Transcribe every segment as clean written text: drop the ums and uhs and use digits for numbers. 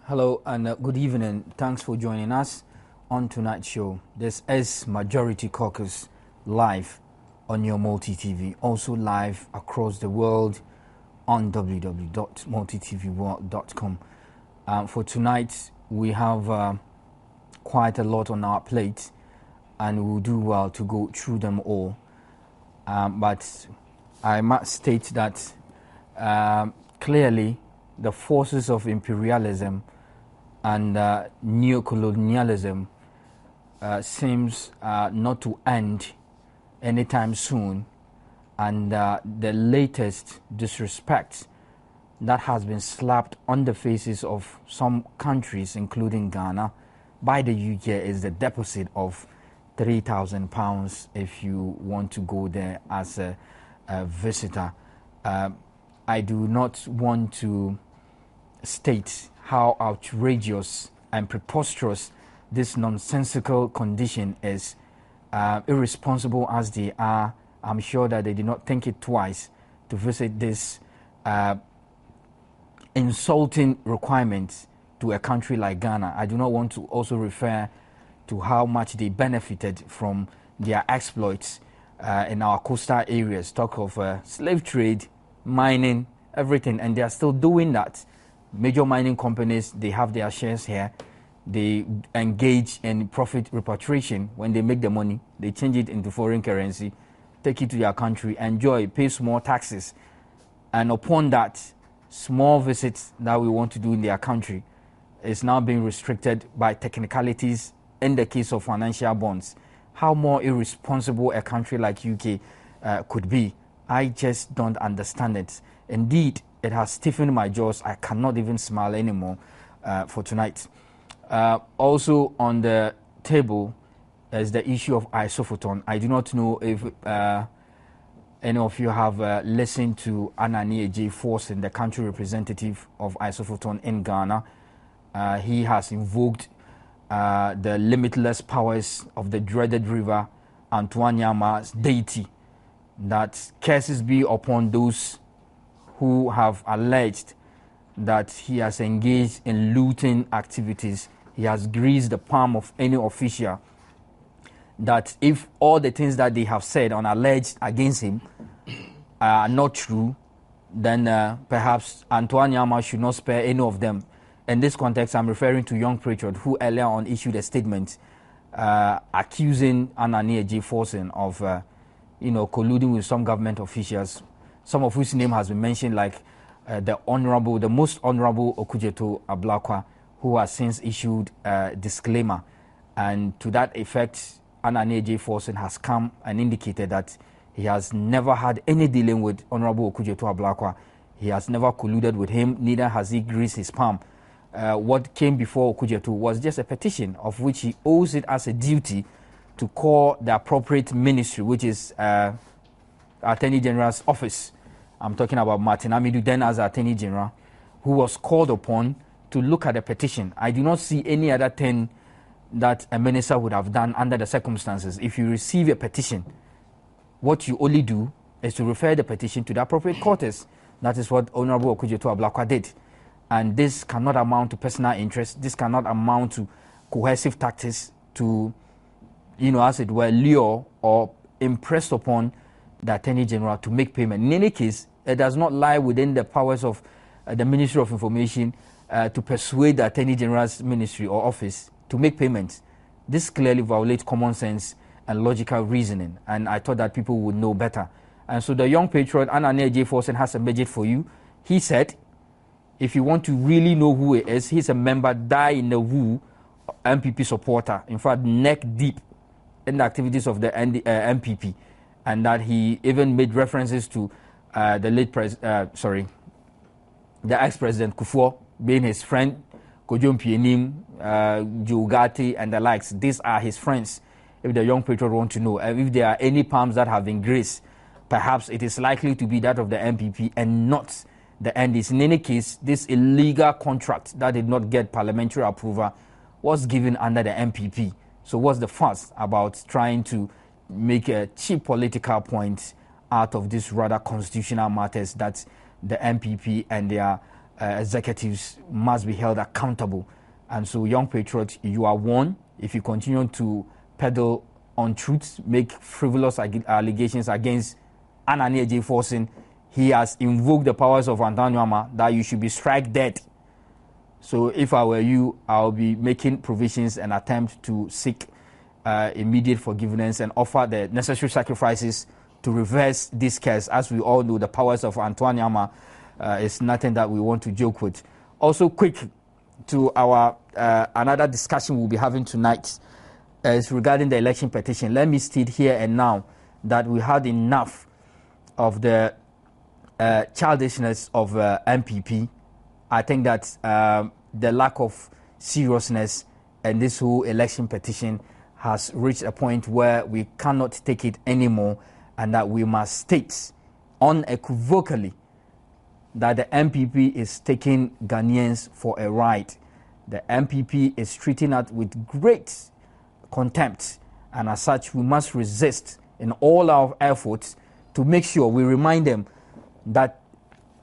Hello and good evening. Thanks for joining us on tonight's show. This is Majority Caucus live on your Multi-TV, also live across the world on www.multitvworld.com. For tonight, we have quite a lot on our plate, and we'll do well to go through them all. But I must state that clearly the forces of imperialism and neocolonialism seems not to end anytime soon, and the latest disrespect that has been slapped on the faces of some countries, including Ghana, by the UK is the deposit of £3,000 if you want to go there as a visitor. I do not want to state how outrageous and preposterous this nonsensical condition is. Irresponsible as they are, I'm sure that they did not think it twice to visit this insulting requirement to a country like Ghana. I do not want to also refer to how much they benefited from their exploits in our coastal areas. Talk of slave trade, mining, everything, and they are still doing that. Major mining companies, they have their shares here. They engage in profit repatriation. When they make the money, they change it into foreign currency, take it to their country, enjoy, pay small taxes. And upon that, small visits that we want to do in their country is now being restricted by technicalities in the case of financial bonds. How more irresponsible a country like UK could be, I just don't understand it. Indeed, it has stiffened my jaws. I cannot even smile anymore for tonight. Also on the table is the issue of isophoton. I do not know if any of you have listened to Anani J. Forson, the country representative of isophoton in Ghana. He has invoked the limitless powers of the dreaded river Antoine-Yama's deity, that curses be upon those who have alleged that he has engaged in looting activities. He has greased the palm of any official, that if all the things that they have said on alleged against him are not true, then perhaps Antoine-Yama should not spare any of them. In this context, I'm referring to Young Patriot, who earlier on issued a statement accusing Anani J. Forson of colluding with some government officials, some of whose name has been mentioned, like the most honorable Okujeto Ablakwa, who has since issued a disclaimer. And to that effect, Anani J. Forson has come and indicated that he has never had any dealing with Honorable Okujeto Ablakwa. He has never colluded with him, neither has he greased his palm. What came before Okujeto was just a petition of which he owes it as a duty to call the appropriate ministry, which is Attorney General's office. I'm talking about Martin Amidu, then as Attorney General, who was called upon to look at the petition. I do not see any other thing that a minister would have done under the circumstances. If you receive a petition, what you only do is to refer the petition to the appropriate quarters. That is what Honorable Okujeto Ablakwa did. And this cannot amount to personal interest. This cannot amount to coercive tactics to, as it were, lure or impress upon the Attorney General to make payment. In any case, it does not lie within the powers of the Ministry of Information to persuade the Attorney General's ministry or office to make payments. This clearly violates common sense and logical reasoning, and I thought that people would know better. And so the Young Patriot, Anani J. Forson, has a budget for you. He said, if you want to really know who he is, he's a member, die in the woo, MPP supporter. In fact, neck deep in the activities of the MPP. And that he even made references to the ex-president Kufuor being his friend, Kojo Mpienim, Joe Gatti, and the likes. These are his friends. If the Young Patriot want to know, if there are any palms that have been graced, perhaps it is likely to be that of the MPP and not the NDs. In any case, this illegal contract that did not get parliamentary approval was given under the MPP. So what's the fuss about trying to make a cheap political point out of these rather constitutional matters that the MPP and their executives must be held accountable. And so, young patriots, you are warned. If you continue to peddle untruths, make frivolous allegations against Anani J. Forson, he has invoked the powers of Antonio Ama that you should be struck dead. So if I were you, I'll be making provisions and attempt to seek immediate forgiveness and offer the necessary sacrifices to reverse this case. As we all know, the powers of Antonio Ama is nothing that we want to joke with. Also, quick to our another discussion we'll be having tonight is regarding the election petition. Let me state here and now that we had enough of the childishness of MPP. I think that the lack of seriousness and this whole election petition has reached a point where we cannot take it anymore, and that we must state unequivocally that the MPP is taking Ghanaians for a ride. The MPP is treating us with great contempt, and as such, we must resist in all our efforts to make sure we remind them that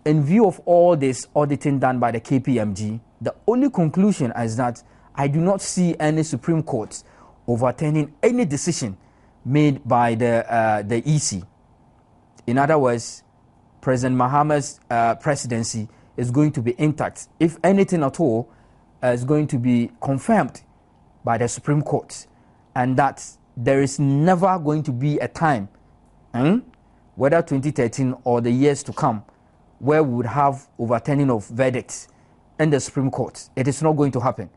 in view of all this auditing done by the KPMG, the only conclusion is that I do not see any Supreme Court overturning any decision made by the EC. In other words, President Mahama's presidency is going to be intact. If anything at all, is going to be confirmed by the Supreme Court, and that there is never going to be a time, whether 2013 or the years to come, where we would have overturning of verdicts in the Supreme Court. It is not going to happen.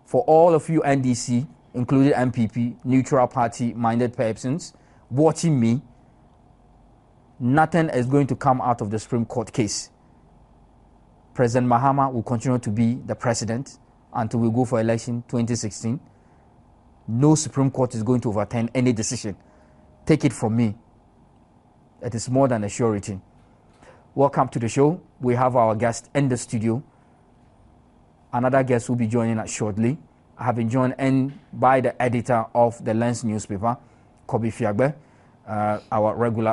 For all of you NDC, including MPP, neutral party-minded persons, watching me, nothing is going to come out of the Supreme Court case. President Mahama will continue to be the president until we go for election 2016. No Supreme Court is going to overturn any decision. Take it from me. It is more than a surety. Welcome to the show. We have our guest in the studio. Another guest will be joining us shortly. I have been joined in by the editor of the Lens newspaper, Kobe Fiagbe,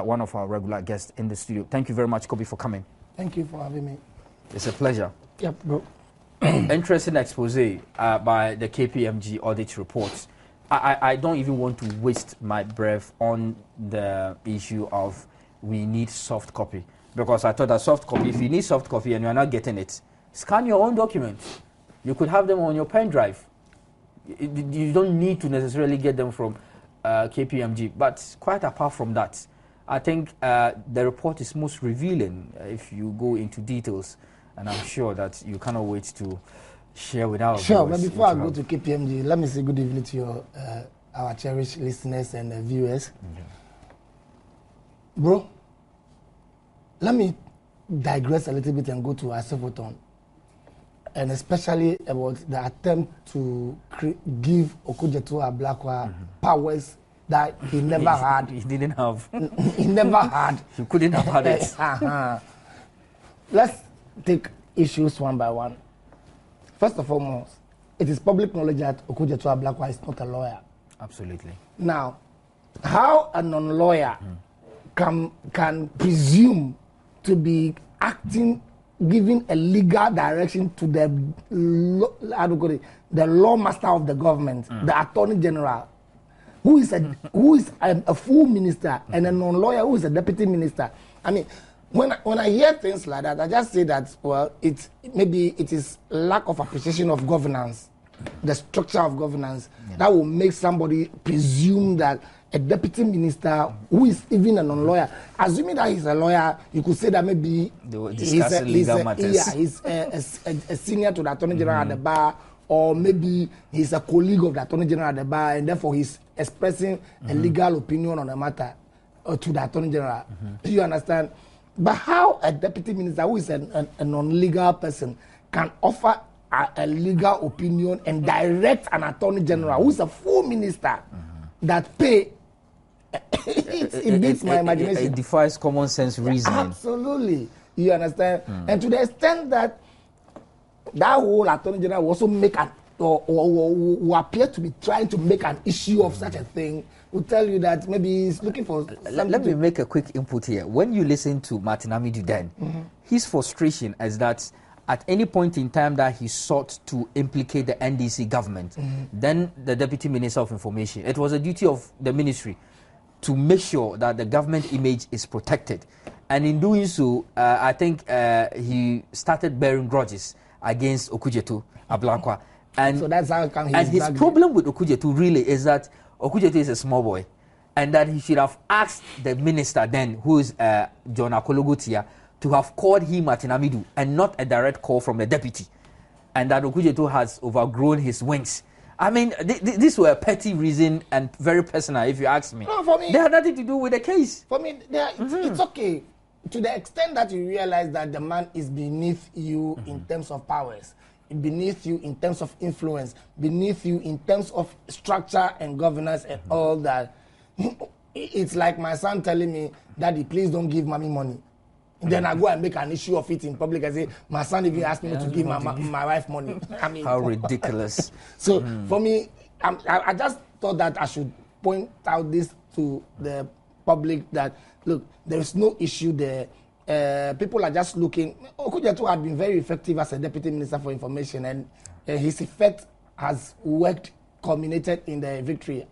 one of our regular guests in the studio. Thank you very much, Kobe, for coming. Thank you for having me. It's a pleasure. Yep, bro. Interesting expose by the KPMG audit reports. I don't even want to waste my breath on the issue of we need soft copy, because I thought that soft copy, if you need soft copy and you're not getting it, scan your own documents. You could have them on your pen drive. You don't need to necessarily get them from KPMG. But quite apart from that, I think the report is most revealing if you go into details, and I'm sure that you cannot wait to share with our Sure, but before I go to KPMG, let me say good evening to your, our cherished listeners and viewers. Okay. Bro, let me digress a little bit and go to Asefoton, and especially about the attempt to give Okudzeto Ablakwa powers that he never had. He didn't have. He never had. He couldn't have had it. Let's take issues one by one. First and foremost, it is public knowledge that Okudzeto Ablakwa is not a lawyer. Absolutely. Now, how a non-lawyer can presume to be acting, giving a legal direction to the law master of the government, the Attorney General, who is a full minister, and a non-lawyer who is a deputy minister? I mean, when I hear things like that, I just say that, well, maybe it is lack of appreciation of governance, the structure of governance, that will make somebody presume that a deputy minister who is even a non-lawyer, assuming that he's a lawyer, you could say that maybe he's a senior to the Attorney General at the bar, or maybe he's a colleague of the Attorney General at the bar, and therefore he's expressing a legal opinion on a matter to the Attorney General. Do you understand? But how a deputy minister who is a non-legal person can offer a legal opinion and direct an Attorney General who is a full minister that pay? It beats my imagination. It defies common sense reasoning. Absolutely. You understand? And to the extent that that whole Attorney General will also make or appear to be trying to make an issue of such a thing, will tell you that maybe he's looking for something. Let me make a quick input here. When you listen to Martin Amidu then, his frustration is that at any point in time that he sought to implicate the NDC government, then the Deputy Minister of Information, it was a duty of the ministry to make sure that the government image is protected. And in doing so, I think he started bearing grudges against Okudzeto Ablakwa. And so that's how come and his problem with Okudzeto really is that Okudzeto is a small boy, and that he should have asked the minister then, who is John Akologotia, to have called him at Namidu and not a direct call from the deputy, and that Okudzeto has overgrown his wings. I mean, this were a petty reason and very personal, if you ask me. No, for me, they had nothing to do with the case. For me, it's okay to the extent that you realize that the man is beneath you in terms of powers, beneath you in terms of influence, beneath you in terms of structure and governance and all that. It's like my son telling me, Daddy, please don't give mommy money. Then I go and make an issue of it in public. I say, my son even asked me to give my wife money. I mean, how ridiculous. So for me, I just thought that I should point out this to the public that, look, there is no issue there. People are just looking. Okudzeto had been very effective as a Deputy Minister for Information, and his effect has worked, culminated in the victory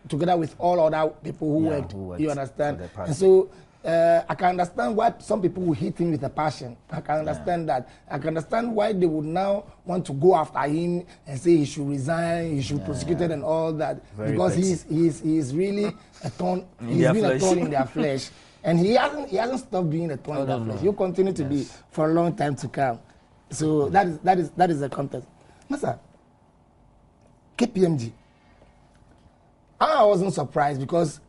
together with all other people who worked. You understand? And so I can understand why some people will hit him with a passion. I can understand that. I can understand why they would now want to go after him and say he should resign, he should be prosecuted and all that. Very because he's really a thorn. He's been a thorn in their flesh. And he hasn't stopped being a thorn in their flesh. He'll continue to be for a long time to come. So that is the context. Master, KPMG. I wasn't surprised because,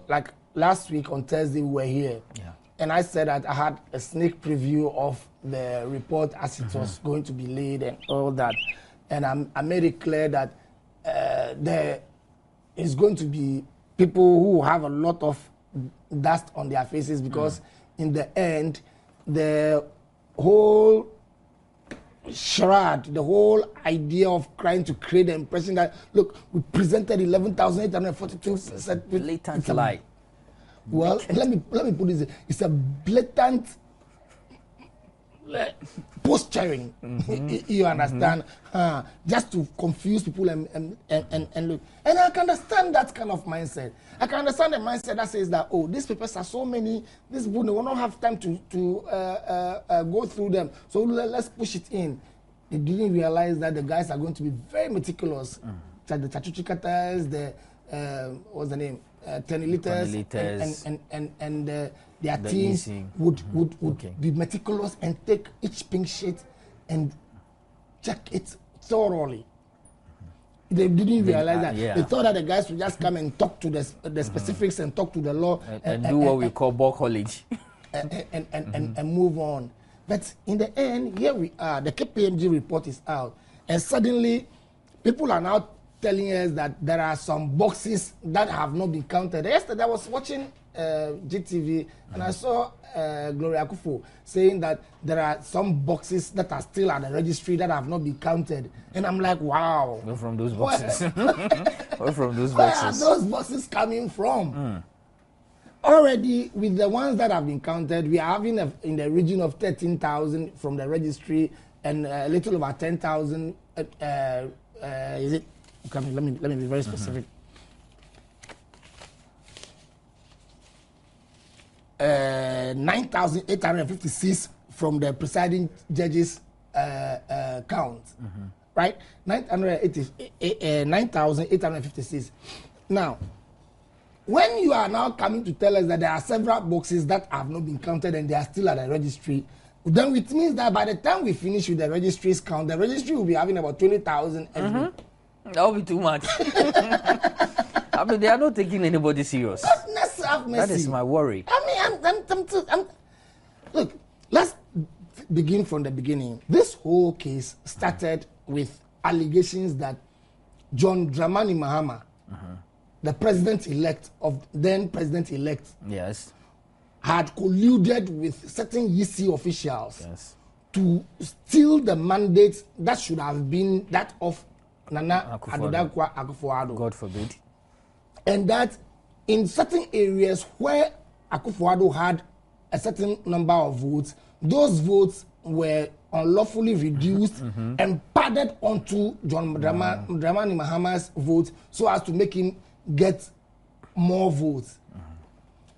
like last week on Thursday we were here. Yeah. And I said that I had a sneak preview of the report as it was going to be laid and all that. And I made it clear that there is going to be people who have a lot of dust on their faces because in the end, the whole charade, the whole idea of trying to create the impression that, look, we presented 11,842 blatant lie. Well, let me put this. It's a blatant posturing. You understand? Just to confuse people and look. And I can understand that kind of mindset. I can understand the mindset that says that, oh, these papers are so many. These people they will not have time to go through them. So let's push it in. They didn't realize that the guys are going to be very meticulous. The Chachuchikatas, what's the name? 10 liters and their teams would be meticulous and take each pink sheet and check it thoroughly. They didn't realize that. They thought that the guys would just come and talk to the specifics and talk to the law and do what we call ball college and move on. But in the end, here we are. The KPMG report is out, and suddenly people are now telling us that there are some boxes that have not been counted. Yesterday I was watching GTV and I saw Gloria Akufo saying that there are some boxes that are still at the registry that have not been counted. And I'm like, wow. Where from those boxes? Where from those boxes? Where are those boxes coming from? Already, with the ones that have been counted, we are having in the region of 13,000 from the registry and a little over 10,000. Is it? Let me be very specific. 9,856 from the presiding judge's count, right? 9,856. Now, when you are now coming to tell us that there are several boxes that have not been counted and they are still at the registry, then it means that by the time we finish with the registry's count, the registry will be having about 20,000 every. That would be too much. I mean, they are not taking anybody serious. Let's have mercy. That is my worry. I mean, look, let's begin from the beginning. This whole case started with allegations that John Dramani Mahama, the president-elect of then president-elect, yes, had colluded with certain EC officials to steal the mandate that should have been that of Nana Adodakwa Akufo-Addo. God forbid. And that in certain areas where Akufo-Addo had a certain number of votes, those votes were unlawfully reduced and padded onto John Dramani Mahama's vote so as to make him get more votes.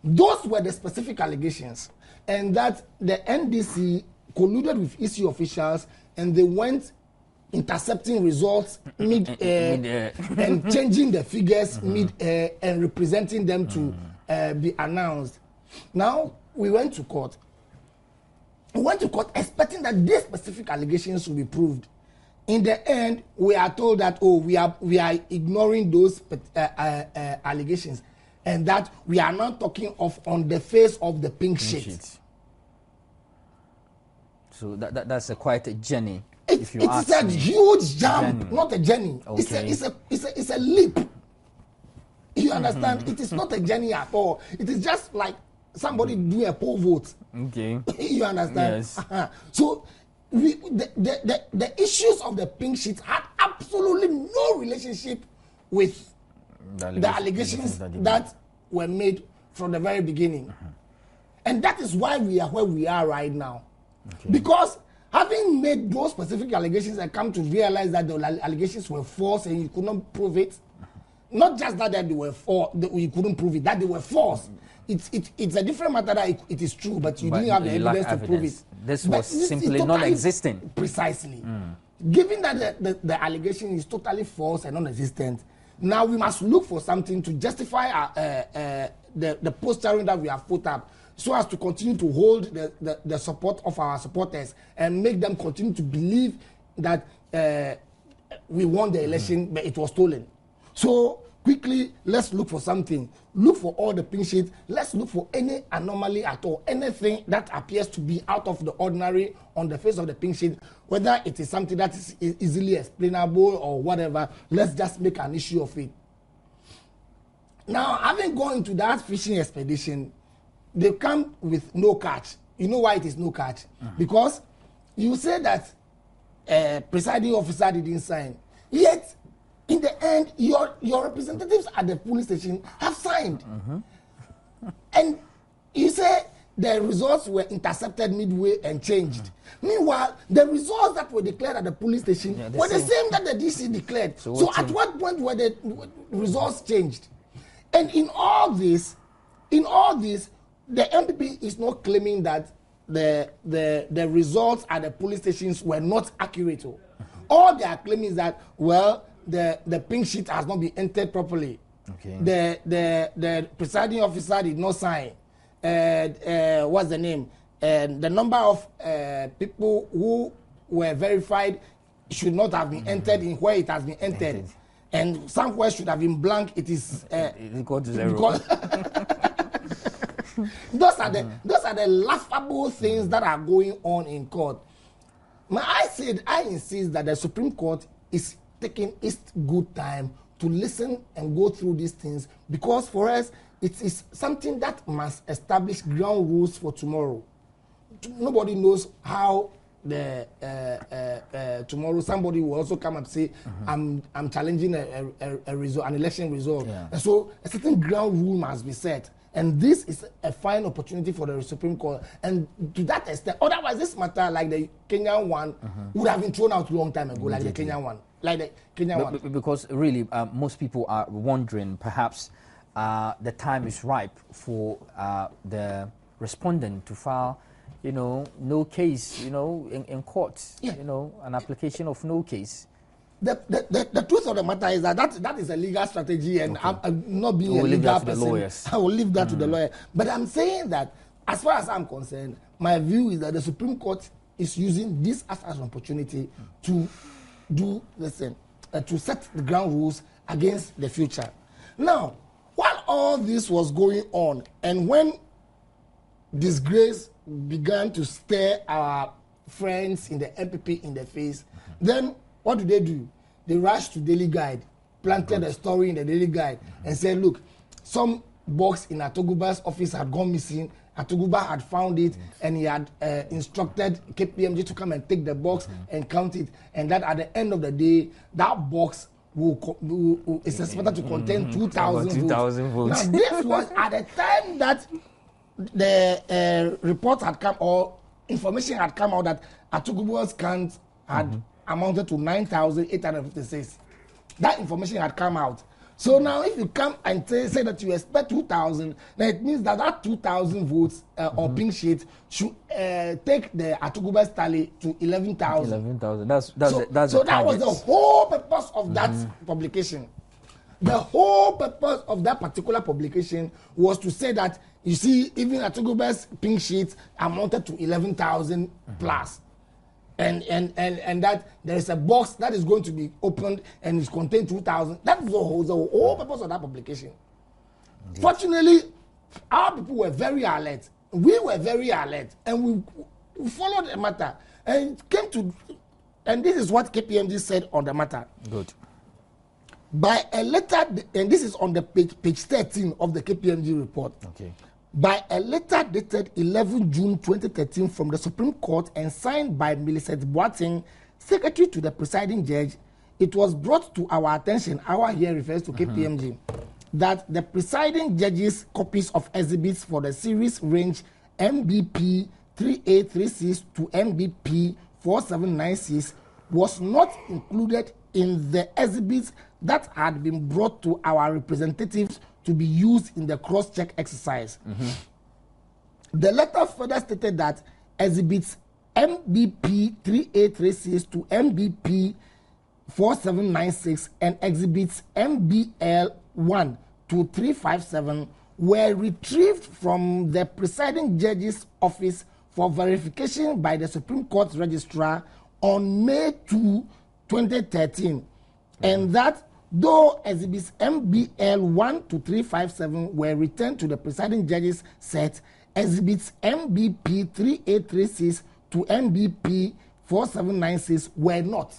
Those were the specific allegations, and that the NDC colluded with EC officials and they went intercepting results mid-air and changing the figures mid-air and representing them to be announced. Now, we went to court. We went to court expecting that these specific allegations will be proved. In the end, we are told that, oh, we are ignoring those allegations, and that we are not talking of on the face of the pink sheet. So that's quite a journey. It's a huge jump, not a journey. Okay. It's a leap. You understand? It is not a journey at all. It is just like somebody do a poll vote. Okay. You understand? Yes. So the issues of the pink sheet had absolutely no relationship with the allegations that were made from the very beginning. And that is why we are where we are right now. Okay. Because having made those specific allegations, I come to realize that the allegations were false and you could not prove it. Not just that they were false, you couldn't prove it, that they were false. It's a different matter that it is true, but you didn't have the evidence to prove it. This was simply non-existent. Precisely. Given that the allegation is totally false and non-existent, now we must look for something to justify the posturing that we have put up, so as to continue to hold the support of our supporters and make them continue to believe that we won the election, but it was stolen. So quickly, let's look for something. Look for all the pink sheets. Let's look for any anomaly at all, anything that appears to be out of the ordinary on the face of the pink sheet, whether it is something that is easily explainable or whatever. Let's just make an issue of it. Now, having gone into that fishing expedition, they come with no catch. You know why it is no catch? Because you say that presiding officer didn't sign. Yet, in the end, your representatives at the police station have signed. And you say the results were intercepted midway and changed. Meanwhile, the results that were declared at the police station were the same that the DC declared. So at what point were the results changed? And in all this, the MPP is not claiming that the results at the police stations were not accurate. All they are claiming is that, well, the pink sheet has not been entered properly. Okay. The presiding officer did not sign. What's the name? The number of people who were verified should not have been entered in where it has been entered. And somewhere should have been blank. It is equal to zero. Those are the laughable things that are going on in court. I insist that the Supreme Court is taking its good time to listen and go through these things, because for us it is something that must establish ground rules for tomorrow. Nobody knows how tomorrow somebody will also come and say, I'm challenging a result, an election result. Yeah. And so a certain ground rule must be set. And this is a fine opportunity for the Supreme Court. And to that extent, otherwise this matter, like the Kenyan one, would have been thrown out a long time ago, like the Kenyan one. Because really, most people are wondering, perhaps the time is ripe for the respondent to file, no case, in court, an application of no case. The truth of the matter is that is a legal strategy, and okay. I'm not being a legal person. I will leave that to the lawyer. But I'm saying that, as far as I'm concerned, my view is that the Supreme Court is using this as an opportunity to to set the ground rules against the future. Now, while all this was going on, and when disgrace began to stare our friends in the MPP in the face, then what do? They rushed to Daily Guide, planted a story in the Daily Guide, and said, look, some box in Atoguba's office had gone missing. Atoguba had found it, and he had instructed KPMG to come and take the box and count it, and that at the end of the day, that box is expected to contain 2,000 votes. Now, this was at the time that the report had come, or information had come out that Atugubu's count had amounted to 9,856. That information had come out. So now if you come and say that you expect 2,000, then it means that 2,000 votes on pink sheet should take the Atugubu's tally to 11,000. 11,000. That's so that was the whole purpose of that publication. The whole purpose of that particular publication was to say that, you see, even Atugubu's pink sheet amounted to 11,000 plus. And that there is a box that is going to be opened and is contained 2,000. That's the whole purpose of that publication. Indeed. Fortunately, our people were very alert. We were very alert, and we followed the matter. And it came to, and this is what KPMG said on the matter. Good. By a letter, and this is on the page 13 of the KPMG report. Okay. By a letter dated 11 June 2013 from the Supreme Court and signed by Millicent Boateng, Secretary to the presiding judge, it was brought to our attention, our here refers to KPMG, that the presiding judge's copies of exhibits for the series range MBP 3836 to MBP 4796 was not included in the exhibits that had been brought to our representatives to be used in the cross-check exercise. The letter further stated that exhibits MBP 3836 to MBP 4796 and exhibits MBL 1 to 357 were retrieved from the presiding judge's office for verification by the Supreme Court registrar on May 2, 2013, and that though exhibits MBL 1 to 357 were returned to the presiding judge's set, exhibits MBP 3836 to MBP 4796 were not.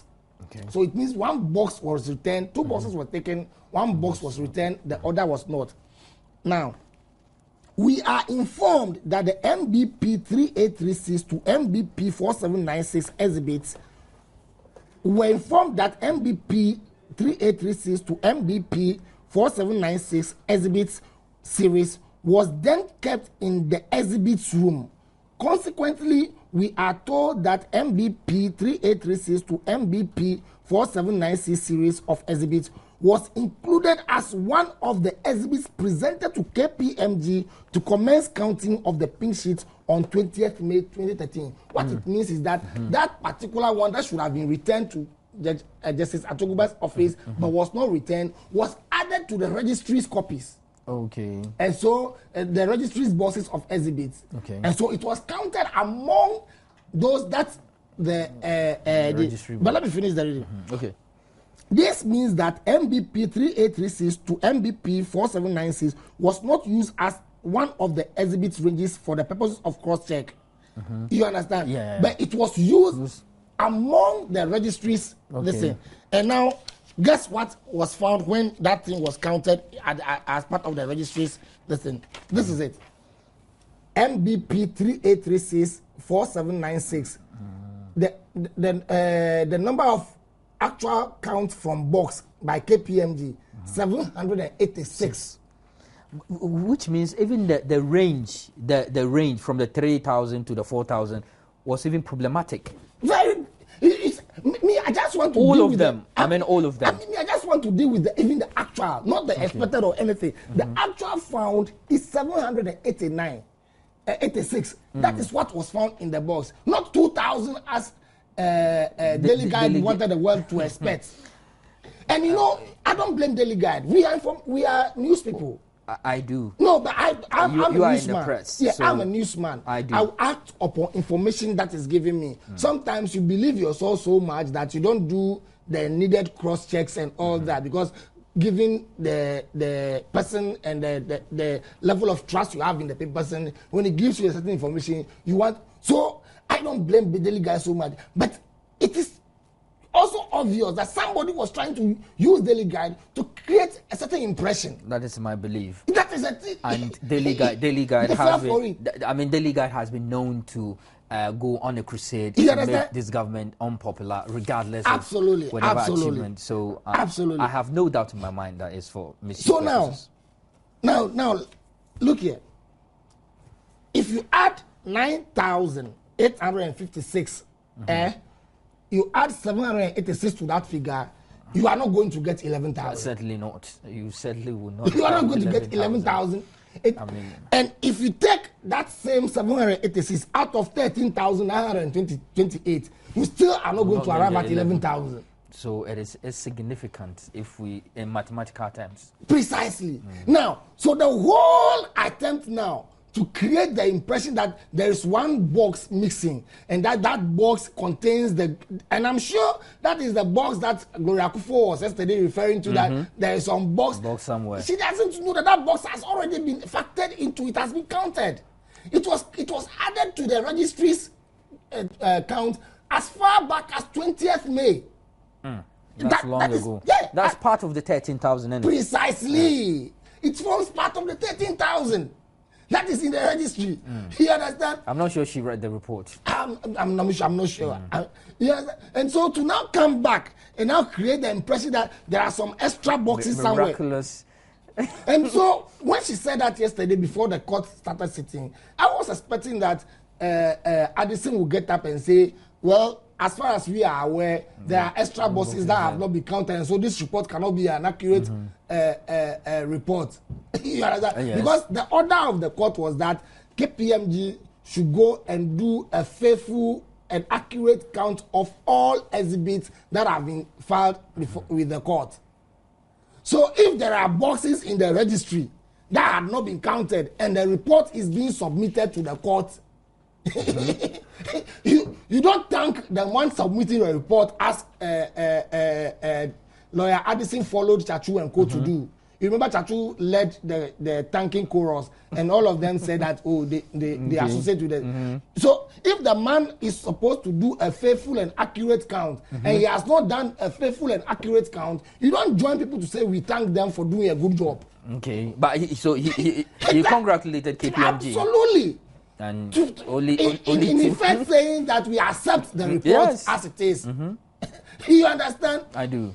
Okay. So it means one box was returned, two boxes were taken, one box was returned, the other was not. Now, we are informed that the MBP 3836 to MBP 4796 exhibits were informed that MBP 3836 to MBP 4796 exhibits series was then kept in the exhibits room. Consequently, we are told that MBP 3836 to MBP 4796 series of exhibits was included as one of the exhibits presented to KPMG to commence counting of the pink sheets on 20th May 2013. What it means is that that particular one that should have been returned to Justice Atugubu's office but was not returned was added to the registry's copies. Okay. And so the registry's boxes of exhibits. Okay. And so it was counted among those that the registry. But let me finish the reading. Okay. This means that MBP 3836 to MBP 4796 was not used as one of the exhibits ranges for the purposes of cross-check. You understand? Yeah. But it was used among the registries. Okay. Listen. And now, guess what was found when that thing was counted as part of the registries? Listen. This is it. MBP 3836 4796. The number of actual count from box by KPMG 786. Which means even the range, the range from the 3,000 to the 4,000 was even problematic. Very. I just want to all deal of with them. All of them. I just want to deal with even the actual, not the expected or anything. The actual found is 789, 86. That is what was found in the box, not 2,000 as Daily Guide wanted the world to expect. And you know, I don't blame Daily Guide. We are news people. I do. No, but I'm a newsman. In the press, yeah, so I'm a newsman. I do. I act upon information that is given me. Sometimes you believe yourself so much that you don't do the needed cross checks and all that, because given the person and the level of trust you have in the person, when it gives you a certain information, you want. So I don't blame the Daily Guide so much, but it is also obvious that somebody was trying to use Daily Guide to create a certain impression. That is my belief. That is a and Daily Guide has been. I mean, Daily Guide has been known to go on a crusade to make this government unpopular, regardless of whatever achievement. So I have no doubt in my mind that it's for misuse. So now, look here. If you add 9,000 856, you add 786 to that figure, you are not going to get 11,000. Certainly not. You certainly will not. You are not going to get 11,000. And if you take that same 786 out of 13,928, you still are not going to arrive at 11,000. So it's significant if we, in mathematical terms. Precisely. Now, so the whole attempt now to create the impression that there is one box missing and that box contains and I'm sure that is the box that Gloria Akufo was yesterday referring to, that there is some box somewhere. She doesn't know that box has already been factored into, it has been counted. It was added to the registry's count as far back as 20th May. That's long ago. That's part of the 13,000. Precisely. It forms part of the 13,000. That is in the registry. You understand? I'm not sure she read the report. I'm not sure. And so to now come back and now create the impression that there are some extra boxes miraculous. somewhere. And so when she said that yesterday before the court started sitting, I was expecting that Addison would get up and say, well, as far as we are aware, there are extra boxes that have not been counted, and so this report cannot be an accurate report. You understand? Yes. Because the order of the court was that KPMG should go and do a faithful and accurate count of all exhibits that have been filed with the court. So if there are boxes in the registry that had not been counted and the report is being submitted to the court, you don't thank the one submitting a report as lawyer Addison followed Chachu and Co to do. You remember Chachu led the thanking chorus and all of them said that they associate with it. So if the man is supposed to do a faithful and accurate count and he has not done a faithful and accurate count, you don't join people to say we thank them for doing a good job. Okay, but he congratulated KPMG. Absolutely. And in effect saying that we accept the report as it is. You understand? I do.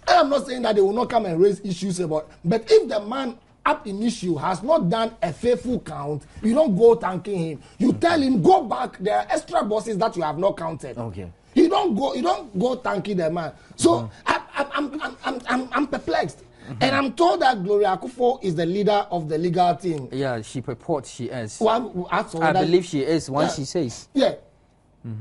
I'm not saying that they will not come and raise issues about, but if the man up in issue has not done a faithful count, you don't go thanking him. You tell him, go back, there are extra bosses that you have not counted. Okay. You don't go thanking the man. So I'm perplexed. And I'm told that Gloria Akufo is the leader of the legal team. Yeah, she purports she is. Well, I believe she is once she says. Yeah.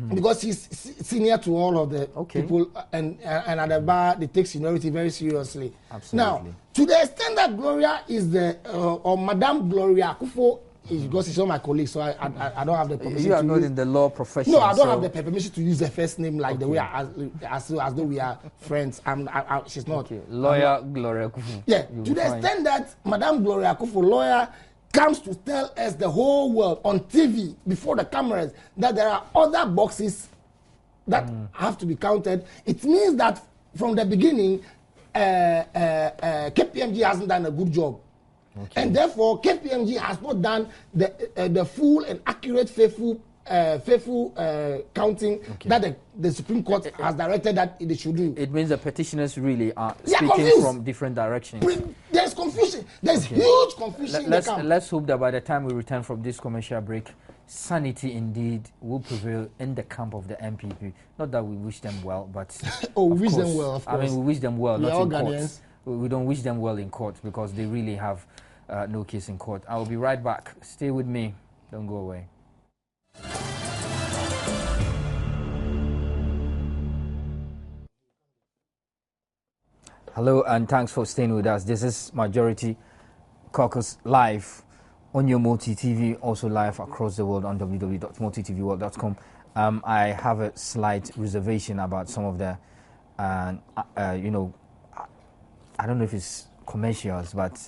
Because she's senior to all of the people, and at the bar, they take seniority very seriously. Absolutely. Now, to the extent that Gloria is or Madame Gloria Akufo, because she's not my colleague, so I don't have the permission. You are not in the law profession. No, I don't have the permission to use the first name like the way as though we are friends. She's not. Okay. Lawyer Gloria Akufo. Yeah, to the extent that Madame Gloria Akufo, lawyer, comes to tell us the whole world on TV before the cameras that there are other boxes that have to be counted. It means that from the beginning, KPMG hasn't done a good job. Okay. And therefore, KPMG has not done the full and accurate, faithful counting that the Supreme Court has directed that they should do. It means the petitioners really are speaking from different directions. There's confusion. There's huge confusion in the camp. Let's hope that by the time we return from this commercial break, sanity indeed will prevail in the camp of the MPP. Not that we wish them well, but we wish them well, of course. I mean, we wish them well, not in court. Guardians. We don't wish them well in court because they really have no case in court. I will be right back. Stay with me. Don't go away. Hello and thanks for staying with us. This is Majority Caucus live on your Multi TV, also live across the world on www.multitvworld.com. I have a slight reservation about some of the, I don't know if it's commercials, but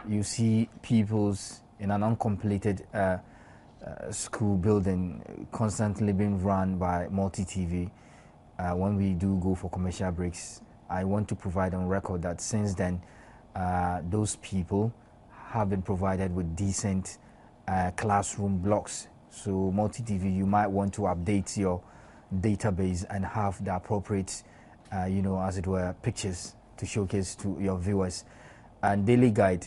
you see people's in an uncompleted school building constantly being run by Multi TV. When we do go for commercial breaks, I want to provide on record that since then, those people have been provided with decent classroom blocks. So Multi TV, you might want to update your database and have the appropriate, as it were, pictures to showcase to your viewers. And Daily Guide,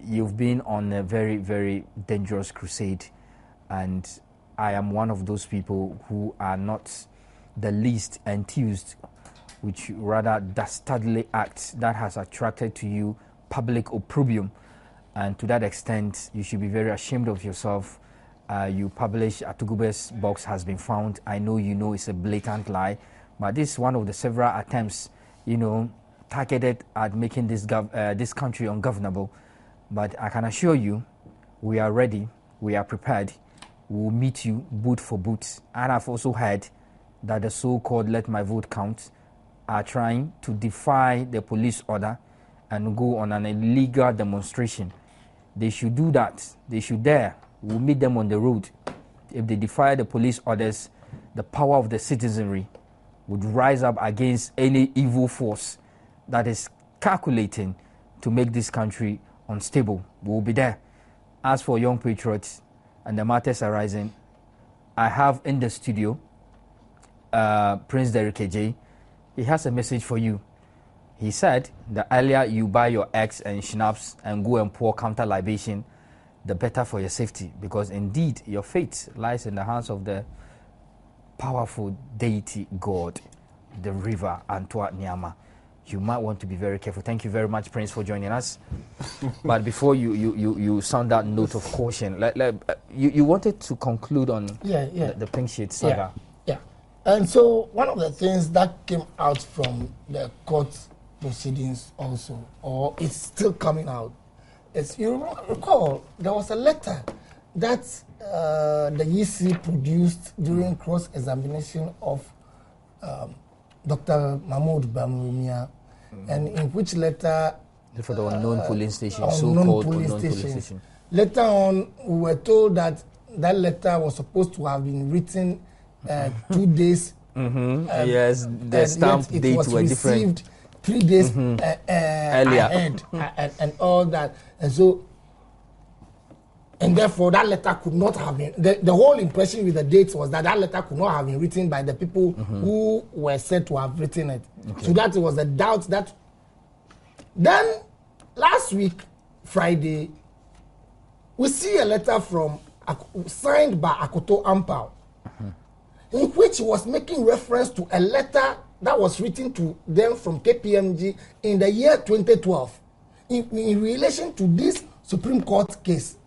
you've been on a very, very dangerous crusade, and I am one of those people who are not the least enthused with rather dastardly acts that has attracted to you public opprobrium. And to that extent, you should be very ashamed of yourself. You publish Atugube's box has been found. I know you know it's a blatant lie, but this is one of the several attempts, targeted at making this country ungovernable. But I can assure you, we are ready, we are prepared, we will meet you boot for boot. And I've also heard that the so-called Let My Vote Count are trying to defy the police order and go on an illegal demonstration. They should do that. They should dare. We'll meet them on the road. If they defy the police orders, the power of the citizenry would rise up against any evil force that is calculating to make this country unstable. We'll be there. As for Young Patriots and the matters arising, I have in the studio Prince Derek AJ. He has a message for you. He said the earlier you buy your eggs and schnapps and go and pour counter libation, the better for your safety, because indeed your fate lies in the hands of the powerful deity God, the river Antwa Nyama. You might want to be very careful. Thank you very much, Prince, for joining us. But before you sound that note of caution, you wanted to conclude on the pink sheet saga. Yeah. And so one of the things that came out from the court proceedings also, or it's still coming out, is, you recall, there was a letter that the EC produced during cross-examination of Dr. Mahmoud Bamrumia, and in which letter... For the unknown polling station, so-called unknown polling station. Later on, we were told that that letter was supposed to have been written 2 days. Yes, the stamp dates were different. 3 days earlier, ahead, and all that. And so, and therefore, that letter could not have been, the whole impression with the dates was that letter could not have been written by the people who were said to have written it. Okay. So that was a doubt that. Then, last week, Friday, we see a letter signed by Akoto Ampao, in which he was making reference to a letter that was written to them from KPMG in the year 2012 in relation to this Supreme Court case.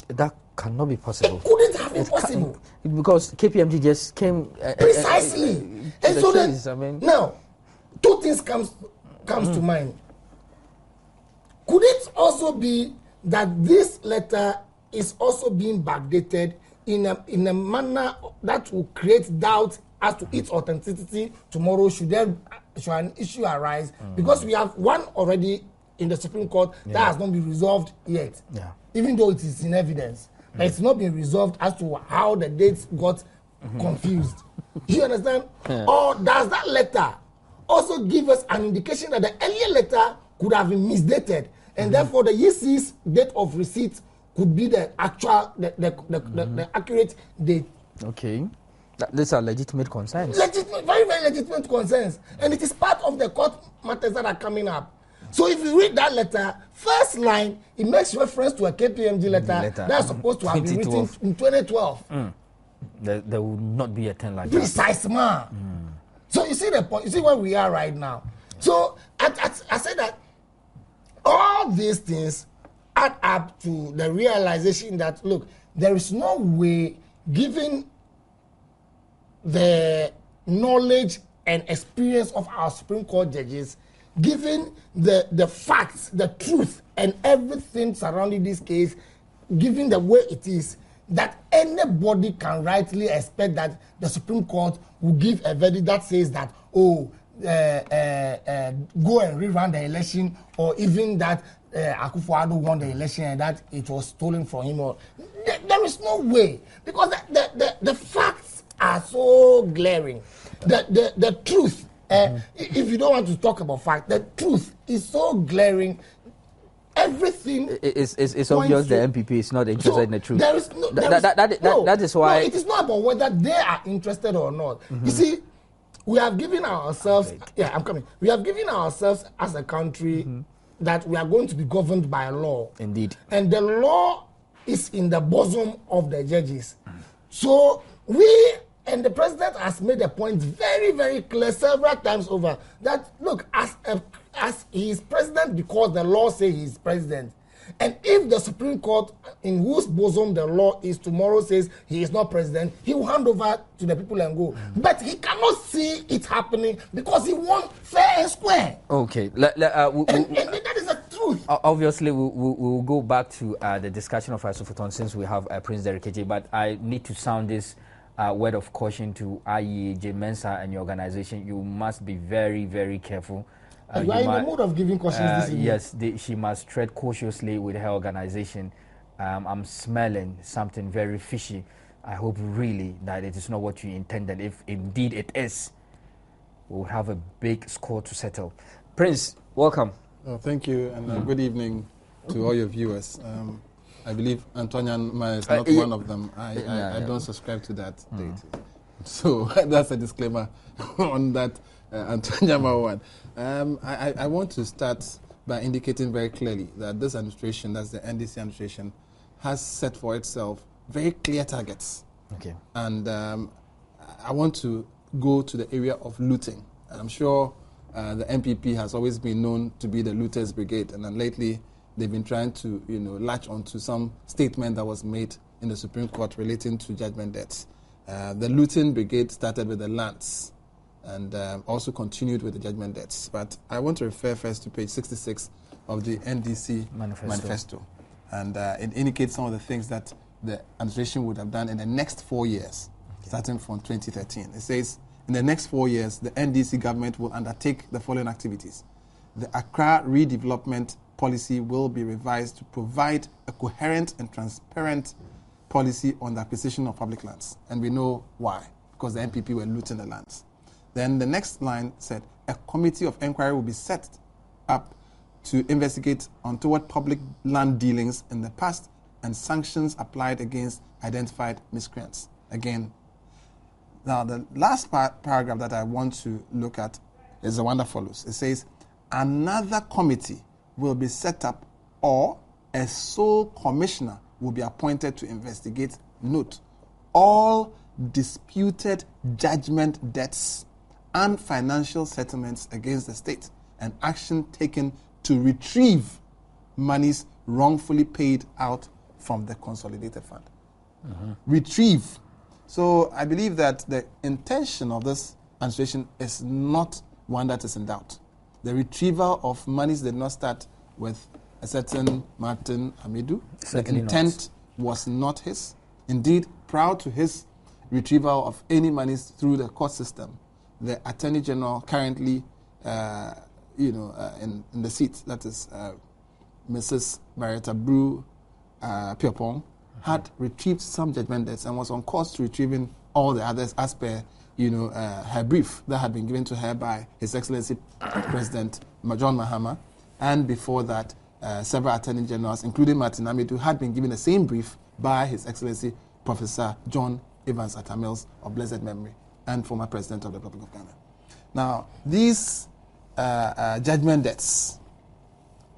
That cannot be possible. It couldn't have been possible. Because KPMG just came... Precisely. And so then, now, two things comes to mind. Could it also be that this letter is also being backdated in a manner that will create doubt as to its authenticity tomorrow should an issue arise? Because we have one already in the Supreme Court that has not been resolved yet, even though it is in evidence. But it's not been resolved as to how the dates got confused. Do you understand? Or does that letter also give us an indication that the earlier letter could have been misdated, and therefore the EC's date of receipt could be the actual, the accurate date? Okay. These are legitimate concerns. Very, very legitimate concerns. And it is part of the court matters that are coming up. So if you read that letter, first line, it makes reference to a KPMG letter that's supposed to have been written in 2012. There would not be a 10 like Precisely. So you see the point. You see where we are right now. So I said that all these things add up to the realization that, look, there is no way, given the knowledge and experience of our Supreme Court judges, given the facts, the truth, and everything surrounding this case, given the way it is, that anybody can rightly expect that the Supreme Court will give a verdict that says that, go and rerun the election, or even that Akufo-Addo won the election and that it was stolen from him. Or there is no way, because the facts are so glaring. The truth, if you don't want to talk about fact, the truth is so glaring. Everything it's obvious the MPP is not interested in the truth. That is why. No, it is not about whether they are interested or not. You see, we have given ourselves. I'm coming. We have given ourselves as a country that we are going to be governed by law. Indeed. And the law is in the bosom of the judges. So and the president has made a point very, very clear several times over that, look, as he is president because the law says he is president. And if the Supreme Court, in whose bosom the law is, tomorrow says he is not president, he will hand over to the people and go. But he cannot see it happening because he wants fair and square. Okay. And that is the truth. Obviously, we'll go back to the discussion of Asufuton since we have Prince Derek KJ, but I need to sound this word of caution to IEJ Mensa and your organization. You must be very, very careful. You are in the mood of giving cautions this evening. Yes, she must tread cautiously with her organization. I'm smelling something very fishy. I hope really that it is not what you intended. If indeed it is, we'll have a big score to settle. Prince, welcome. Oh, thank you, and good evening to all your viewers. I believe Antonia Nma is not one of them. I don't subscribe to that date. So that's a disclaimer on that Antonia Nma one. I want to start by indicating very clearly that this administration, that's the NDC administration, has set for itself very clear targets. Okay. And I want to go to the area of looting. And I'm sure the MPP has always been known to be the looters brigade, and then lately they've been trying to, latch onto some statement that was made in the Supreme Court relating to judgment debts. The looting brigade started with the lands and also continued with the judgment debts. But I want to refer first to page 66 of the NDC manifesto. And it indicates some of the things that the administration would have done in the next 4 years, starting from 2013. It says, in the next 4 years, the NDC government will undertake the following activities. The Accra redevelopment policy will be revised to provide a coherent and transparent policy on the acquisition of public lands. And we know why, because the NPP were looting the lands. Then the next line said, a committee of inquiry will be set up to investigate untoward public land dealings in the past and sanctions applied against identified miscreants. Again, now the last paragraph that I want to look at is the one that follows. It says, another committee will be set up or a sole commissioner will be appointed to investigate, note, all disputed judgment debts and financial settlements against the state, and action taken to retrieve monies wrongfully paid out from the consolidated fund. Retrieve. So I believe that the intention of this administration is not one that is in doubt. The retrieval of monies did not start with a certain Martin Hamidou. The intent was not his. Indeed, prior to his retrieval of any monies through the court system, the Attorney General currently, in the seat, that is Mrs. Marietta Brew Piopong, had retrieved some judgment debts and was on course to retrieving all the others as per, her brief that had been given to her by His Excellency President John Mahama. And before that, several Attorney Generals, including Martin Hamidou, had been given the same brief by His Excellency Professor John Evans Atta Mills of blessed memory and former President of the Republic of Ghana. Now, these judgment debts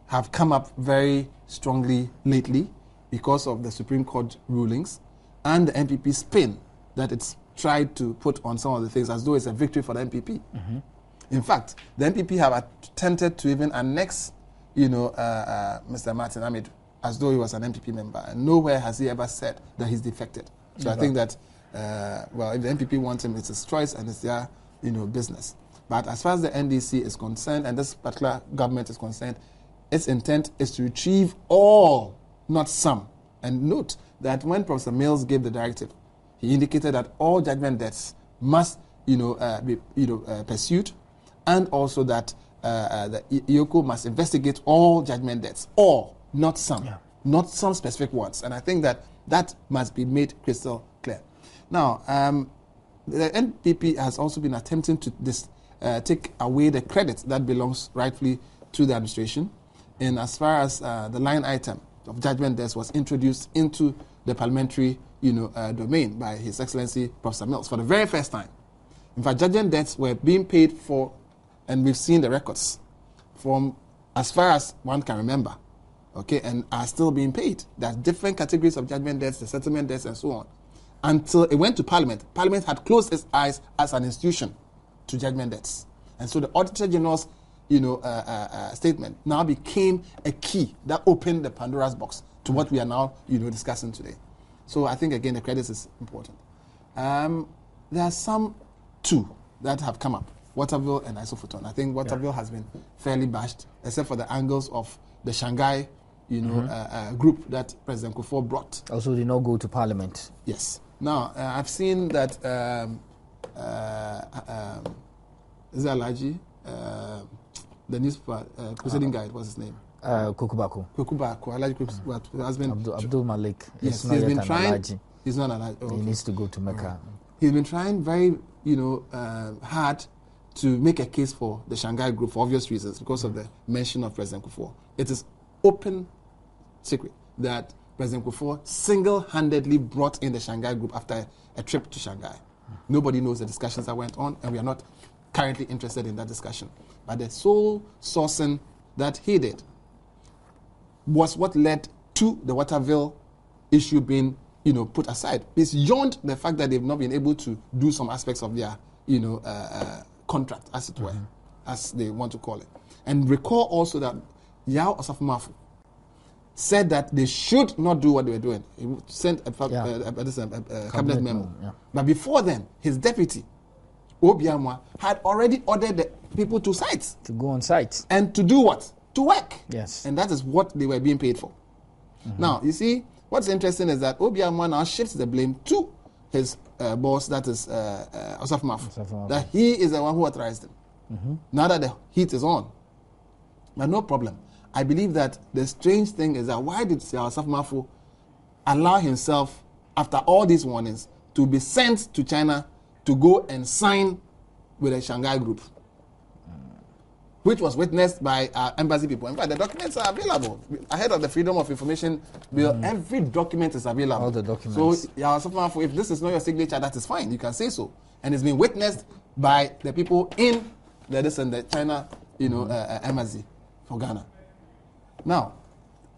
have come up very strongly lately because of the Supreme Court rulings and the NPP spin that it's tried to put on some of the things as though it's a victory for the NPP. In fact, the NPP have attempted to even annex, Mr. Martin Hamidou as though he was an NPP member, and nowhere has he ever said that he's defected. So I think that, if the NPP wants him, it's his choice and it's their, business. But as far as the NDC is concerned, and this particular government is concerned, its intent is to retrieve all, not some. And note that when Professor Mills gave the directive, he indicated that all judgment debts must, be, pursued, and also that the IOCO must investigate all judgment debts, all, not some, not some specific ones. And I think that must be made crystal clear. Now, the NPP has also been attempting to take away the credit that belongs rightfully to the administration, in as far as the line item of judgment debts was introduced into the parliamentary domain by His Excellency Professor Mills for the very first time. In fact, judgment debts were being paid for, and we've seen the records, from as far as one can remember, and are still being paid. There are different categories of judgment debts, the settlement debts, and so on. until it went to Parliament. Parliament had closed its eyes as an institution to judgment debts. And so the Auditor General's statement now became a key that opened the Pandora's box to what we are now discussing today. So I think, again, the credits is important. There are some two that have come up, Waterville and Isophoton. I think Waterville has been fairly bashed, except for the angles of the Shanghai group that President Kufuor brought. Also did not go to Parliament. Yes. Now, I've seen that is it Alaji? The newspaper, Crusading Guide, what's his name? Kukubaku. Alaji has been... Abdul Malik. Yes, he's been trying... He's not Alaji. Okay. He needs to go to Mecca. He's been trying very, hard to make a case for the Shanghai group for obvious reasons, because of the mention of President Kufuor. It is open secret that President Kufuor single-handedly brought in the Shanghai group after a trip to Shanghai. Nobody knows the discussions that went on, and we are not currently interested in that discussion. But the sole sourcing that he did was what led to the Waterville issue being, put aside. It's beyond the fact that they've not been able to do some aspects of their, contract, as it were, as they want to call it. And recall also that Yao Osafo-Mafu said that they should not do what they were doing. He sent a cabinet memo. Yeah. But before then, his deputy, Obiamwa, had already ordered the people to sites. To go on site. And to do what? To work. Yes. And that is what they were being paid for. Now, you see, what's interesting is that Obiamwa now shifts the blame to his boss, that is Osafo-Mafu, that he is the one who authorized him. Now that the heat is on. But no problem. I believe that the strange thing is that why did Osafo-Mafu allow himself, after all these warnings, to be sent to China to go and sign with the Shanghai group, which was witnessed by embassy people. In fact, the documents are available. Ahead of the Freedom of Information Bill, every document is available. All the documents. So, if this is not your signature, that is fine. You can say so. And it's been witnessed by the people in the China, embassy for Ghana. Now,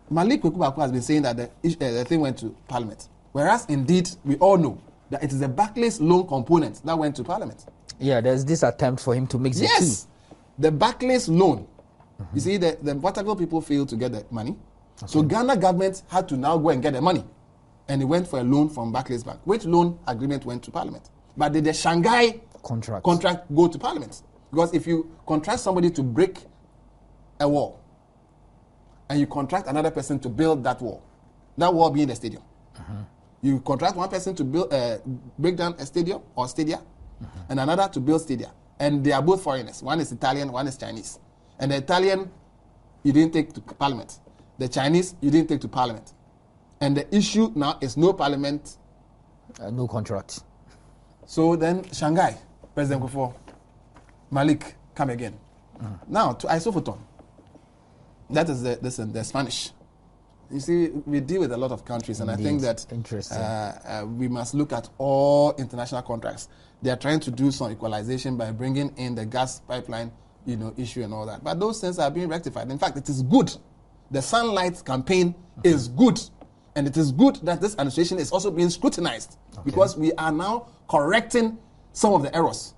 Malik Kukubaku has been saying that the thing went to Parliament. Whereas, indeed, we all know that it is the Barclays loan component that went to Parliament. Yeah, there's this attempt for him to mix the two. Yes. The Barclays loan. You see, the Waterville people failed to get the money. Okay. So Ghana government had to now go and get the money. And they went for a loan from Barclays Bank, which loan agreement went to Parliament. But did the Shanghai contract go to Parliament? Because if you contract somebody to break a wall, and you contract another person to build that wall being the stadium. You contract one person to build, break down a stadium or stadia, and another to build stadia. And they are both foreigners. One is Italian, one is Chinese. And the Italian, you didn't take to Parliament. The Chinese, you didn't take to Parliament. And the issue now is no Parliament. No contract. So then Shanghai, President Kufuor, Malik, come again. Now to Isophoton. That is the Spanish. You see, we deal with a lot of countries, and Indeed. I think that we must look at all international contracts. They are trying to do some equalization by bringing in the gas pipeline, issue and all that. But those things are being rectified. In fact, it is good. The Sunlight campaign is good, and it is good that this administration is also being scrutinized because we are now correcting some of the errors.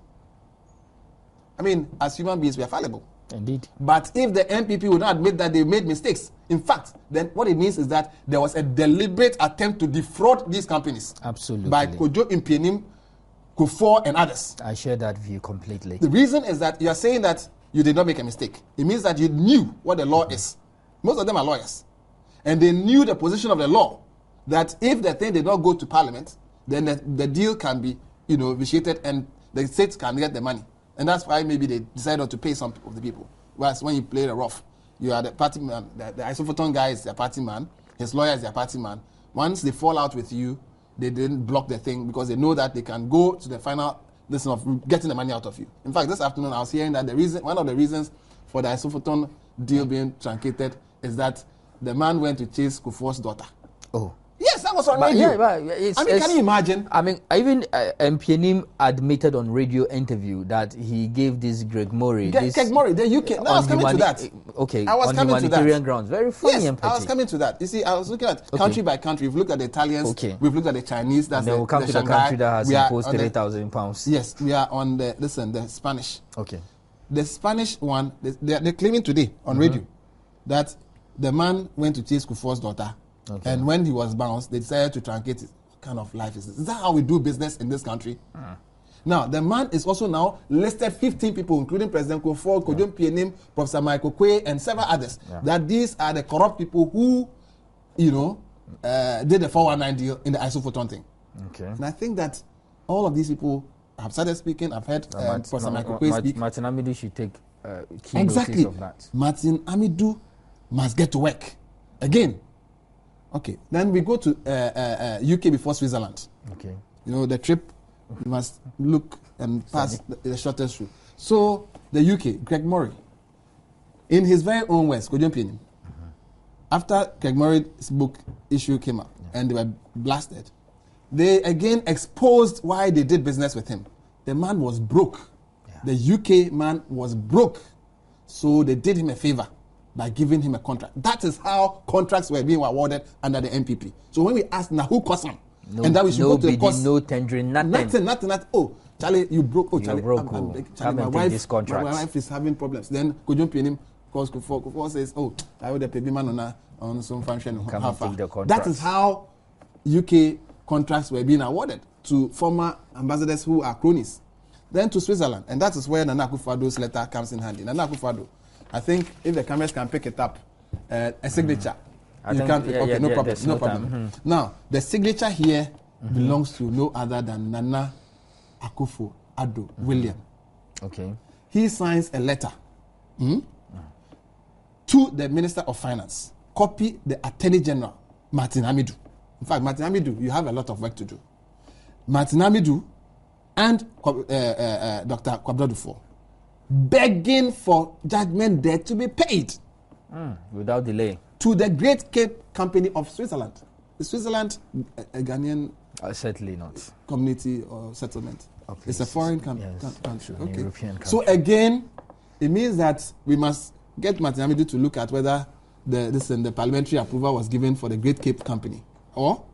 I mean, as human beings, we are fallible. Indeed. But if the NPP would not admit that they made mistakes, in fact, then what it means is that there was a deliberate attempt to defraud these companies. Absolutely. By Kojo Impienim, Kufuor, and others. I share that view completely. The reason is that you are saying that you did not make a mistake. It means that you knew what the law is. Most of them are lawyers. And they knew the position of the law, that if the thing did not go to Parliament, then the deal can be, vitiated and the states can get the money. And that's why maybe they decided to pay some of the people. Whereas when you play the rough, you are the party man. The Isophoton guy is their party man. His lawyer is their party man. Once they fall out with you, they didn't block the thing because they know that they can go to the final listen of getting the money out of you. In fact, this afternoon I was hearing that one of the reasons for the Isophoton deal being truncated is that the man went to chase Kufuor's daughter. Oh. Yes. Yes, that was on radio. Yeah, but Can you imagine? I mean, even MPNim admitted on radio interview that he gave this Greg Murray. Greg Murray, the UK. No, I was coming to that. Okay, I was on coming humanitarian grounds. Very funny. Yes, and petty. I was coming to that. You see, I was looking at country by country. We've looked at the Italians. Okay. We've looked at the Chinese. That's then we'll come to the country that has imposed £3,000. Yes, we are on the Spanish. Okay. The Spanish one, they're claiming today on radio that the man went to chase Kufuor's daughter, and when he was bounced, they decided to truncate it. What kind of life is this? Is that how we do business in this country? Now, the man is also now listed 15 people, including President Kufuor, Kojun Pienim, Professor Michael Quay, and several others. That these are the corrupt people who, did the 419 deal in the isophoton thing. Okay. And I think that all of these people have started speaking. I've heard Professor Michael Quay speak. Martin Amidu should take key notice of that. Martin Amidu must get to work again. Okay, then we go to UK before Switzerland. Okay, the trip we must look and pass the shortest route. So the UK, Greg Murray, in his very own words, after Greg Murray's book issue came out and they were blasted, they again exposed why they did business with him. The man was broke. The UK man was broke, so they did him a favor by giving him a contract. That is how contracts were being awarded under the MPP. So when we asked, now who cost him? And that we should go to the cost. No tendering, nothing. Oh, Charlie, you broke. Oh, Charlie, Charlie, my wife is having problems. Then Kojun Pienim calls Kufuor says, oh, I would have paid man on some function. That is how UK contracts were being awarded to former ambassadors who are cronies. Then to Switzerland, and that is where Nana Akufo-Addo's letter comes in handy. Nana Akufo-Addo, I think if the cameras can pick it up, a signature. You can't pick. Okay, no problem. Now, the signature here belongs to no other than Nana Akufo-Addo William. Okay. He signs a letter to the Minister of Finance. Copy the Attorney General, Martin Amidu. In fact, Martin Amidu, you have a lot of work to do. Martin Amidu and Dr. Kwabena Duffuor begging for judgment debt to be paid without delay to the Great Cape Company of Switzerland. Is Switzerland a Ghanaian certainly not community or settlement? It's a foreign country. Okay. European country. So again, it means that we must get Martin Amidu to look at whether the parliamentary approval was given for the Great Cape Company, or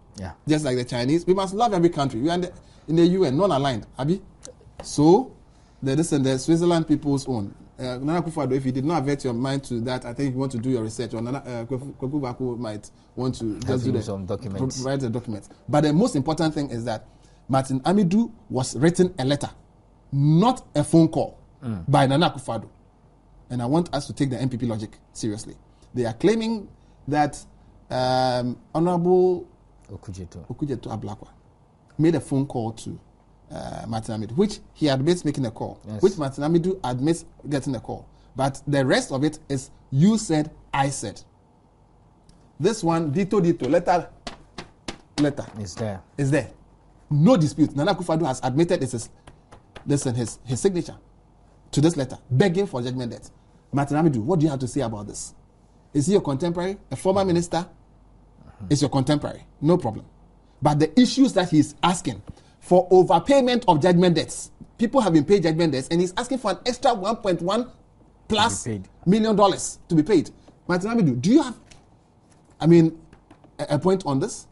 just like the Chinese, we must love every country. We are in the UN, non-aligned, Abi. So the Switzerland people's own. Nana Akufo-Addo, if you did not avert your mind to that, I think you want to do your research. Or Kwaku Baku might want to just do some documents. Write the documents. But the most important thing is that Martin Amidu was written a letter, not a phone call by Nana Akufo-Addo. And I want us to take the MPP logic seriously. They are claiming that Honorable Okujeto Ablakwa made a phone call to Martin Amidu, which he admits making a call, which Martin Amidu admits getting a call. But the rest of it is you said, I said. This one, dito, letter. Is there. Is there. No dispute. Nana Akufo-Addo has admitted his signature to this letter, begging for judgment debt. Martin Amidu, what do you have to say about this? Is he your contemporary? A former minister? Is your contemporary? No problem. But the issues that he's asking for overpayment of judgment debts, people have been paid judgment debts, and he's asking for an extra $1.1 plus million to be paid. Martin Amidu, do you have, a point on this?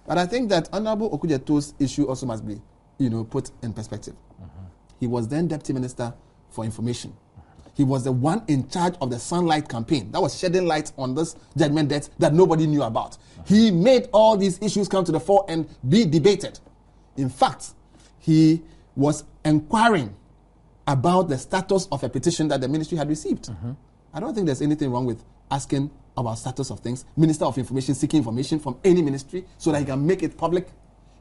But I think that Honorable Okujeto's issue also must be, put in perspective. He was then Deputy Minister for Information. He was the one in charge of the Sunlight campaign that was shedding light on this judgment debt that nobody knew about. He made all these issues come to the fore and be debated. In fact, he was inquiring about the status of a petition that the ministry had received. I don't think there's anything wrong with asking about status of things. Minister of Information seeking information from any ministry so that he can make it public.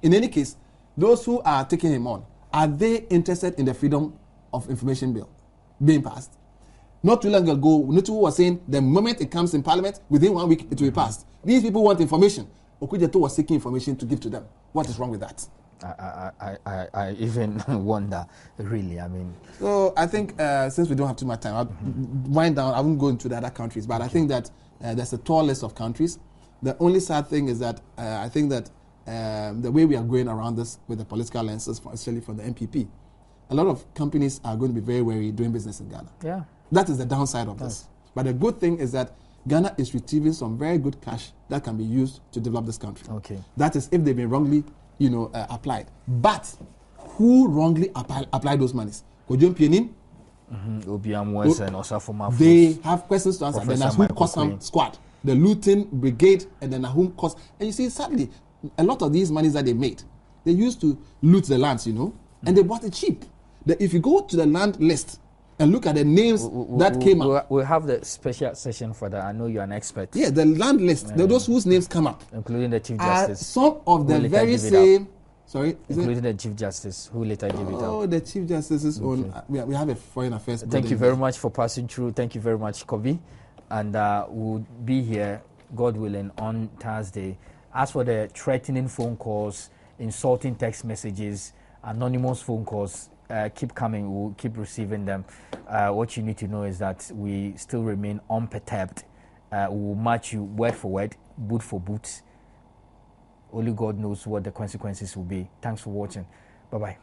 In any case, those who are taking him on, are they interested in the Freedom of Information Bill being passed? Not too long ago, Nutu was saying the moment it comes in Parliament, within 1 week it will be passed. These people want information. Okujeto was seeking information to give to them. What is wrong with that? I even wonder, really. So I think since we don't have too much time, I'll wind down. I won't go into the other countries, but I think that there's a tall list of countries. The only sad thing is that I think that the way we are going around this with the political lenses, especially from the MPP, a lot of companies are going to be very wary doing business in Ghana. Yeah. That is the downside of this. But the good thing is that Ghana is retrieving some very good cash that can be used to develop this country. Okay. That is if they've been wrongly, applied. But who wrongly applied those monies? They have questions to answer. Then there's who caused some squad, the looting brigade, and then whom caused. And you see, sadly, a lot of these monies that they made, they used to loot the lands, and they bought it cheap. If you go to the land list and look at the names that came up. We'll have the special session for that. I know you're an expert. Yeah, the land list, those whose names come up. Including the Chief Justice. Some of the very same... Sorry? Including the Chief Justice, who later gave it up. Oh, the Chief Justice's own... We have a foreign affairs... Thank you very much for passing through. Thank you very much, Kobe. And we'll be here, God willing, on Thursday. As for the threatening phone calls, insulting text messages, anonymous phone calls, keep coming. We'll keep receiving them. What you need to know is that we still remain unperturbed. We will match you word for word, boot for boot. Only God knows what the consequences will be. Thanks for watching. Bye-bye.